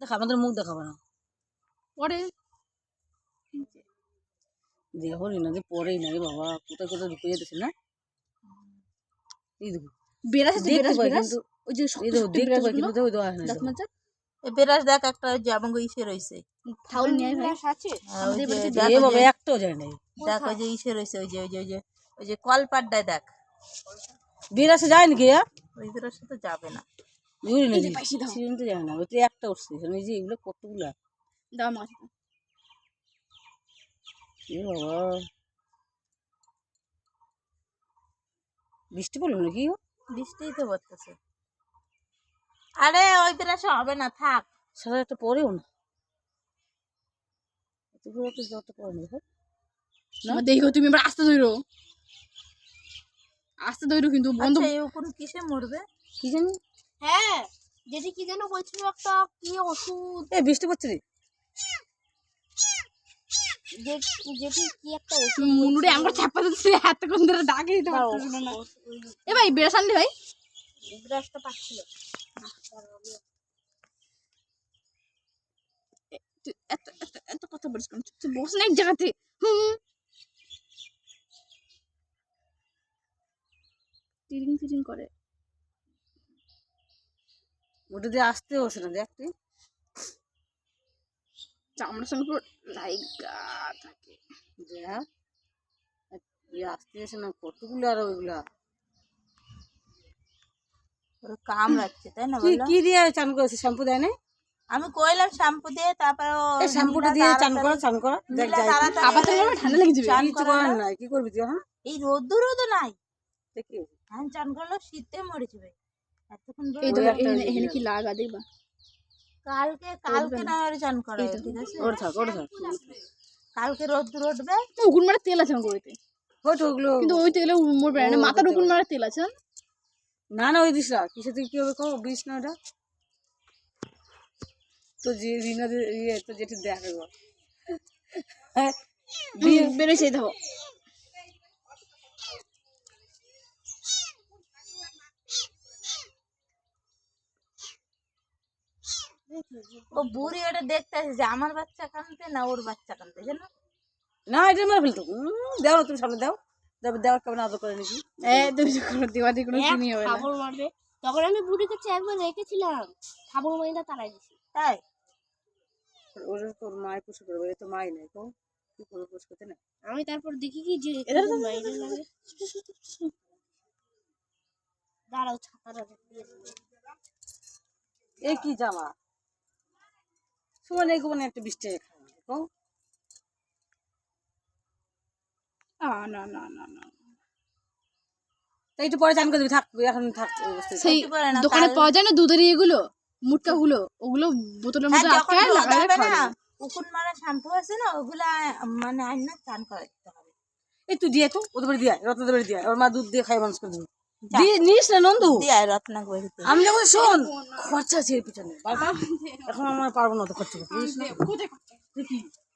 দেখ আমাদের মুখ দেখাবো না পরে দেখো না যে পরেই না রে বাবা কোথায় কোথায় ঢুকে যেতেছে না এই দেখো বেরাস দেখতে পাই বেরাস কিন্তু ওই যে এই দেখো দেখতে পাই কিন্তু দেখো হয় না দাঁত মাজা এ বেরাস দেখ একটা ওই যে আমাকে ইসে রয়েছে থাউল নিয়ে ভাই আছে আমাদের বাড়িতে দেখ এ বাবা একটাও যায় না দেখ ওই যে ইসে রয়েছে ওই যে কলপাড্ডায় দেখ বিরাসে যায় নাকি ওই বেরাসে তো যাবে না বুঝলি না এই যে পাইছি দাও সিজন তো যায় না ওই তো একটা উঠছে এই যে এগুলো কতগুলা দাও মাছ এ বাবা বৃষ্টি পড়লো নাকি বৃষ্টিই তো পড়তেছে আরে ওই বেরাসে হবে না থাক সারা একটা পরেও না এতগুলো তো যত পরে না দেখো না দেখো তুমি এবার আস্তে দইরো কিন্তু বন্ধ আচ্ছা এই উপর কিসে মরবে কি জানি হ্যাঁ যেটি কি যেন বলছিল একটা কি ওষুধ এ বৃষ্টি পড়ছে রে যেটি কি একটা ওষুধ মুনুরে আমার চাপা দিচ্ছে এতক্ষণ ধরে ডাকে দিতে পারছিল না এ ভাই বেরাস আনলি ভাই ব্রাশটা পাচ্ছিল এত এত এত কথা বলিস কেন তুই বস না এক জায়গাতে তিরিং তিরিং করে ওটা দিয়ে আসতে বসে না দেখ তুই চামড়ার সঙ্গে পুরো লাইগা থাকে দেখ আসতে এসে না কতগুলো আর ওইগুলা ওর কাম রাখছে তাই না কি বললো কি দিয়ে চান করেছে শ্যাম্পু দেয় না আমি কইলাম শ্যাম্পু দিয়ে তারপরে এই শ্যাম্পুটা দিয়ে চান করা দেখ যাই আবার তো আমার ঠান্ডা লেগে যাবে কিছু করার নাই কি করবি তুই হ্যাঁ এই রোদ্দুরও নাই দেখি হ্যাঁ চান করলো শীতে মরে যাবে এতক্ষণ ধরে এই তো ওই একটা এখানে কি লাগা দেখবা কালকে না আর চান করা ঠিক আছে ওর থাক কালকে রোদ্দুর উঠবে উকুন মারা তেল আছে আমার গড়িতে হয়তো ওগুলো কিন্তু ওই তেলে মোর বেড়ে না মাথার উকুন মারা তেল আছে না না ওই দিস না কিসে তুই কি হবে কো বিষ না ওটা তো যে রিনা ইয়ে তো যেটি দেখে গো বেরোছে দেখো ও বুড়ি ওটা দেখতে আসে যে আমার বাচ্চা কানতে না ওর বাচ্চা কানতে জানো না এটা মেরে ফেলতো দাও না তুমি সামনে দাও দেওয়ার কেমন আদর করে নাকি তুমি কোনো দিওয়াদি কোনো চিনি হবে না খাবার মারবে তখন আমি বুড়ির কাছে একবার রেখেছিলাম খাবার মাইনা তারাই দিছি তাই ওর তোর মায় পুষে করবে এ তো মাই নাই তো কি করবে পুষ করতে না আমি তারপর দেখি কি যে মাইনে লাগে দাঁড়াও ছাতাটা দিয়ে দেবো। এ কি জামা সুমন এগুলো একটা বৃষ্টি খাওয়া দেখো না না না না তাই একটু পরে চান করে দিবি থাক এখন থাক এই অবস্থায় সেই করতে পারে না, দোকানে কাল- পাওয়া যায় না দুধের এগুলো মুটকা গুলো ওগুলো বোতলের হ্যাঁ মধ্যে যখন আটকায় রোদ লাগালে হবে না খাওয়া উকুন মারা শ্যাম্পু আছে না ওগুলা মানে আইন না চান করাতে হবে এই তুই দিয়ে তো ওদের বাড়ি দিয়ে রত্নদের বাড়ি দিয়ে ওর মা দুধ দিয়ে খাই মানুষ করে দিবি দিয়ে নিস না নন্দু দিয়ে রত্না বাড়িতে আমি যখন শোন খরচা আছে এর পিছনে এখন আমার পারবো না তো খরচা করতে বুঝিস না? দেখি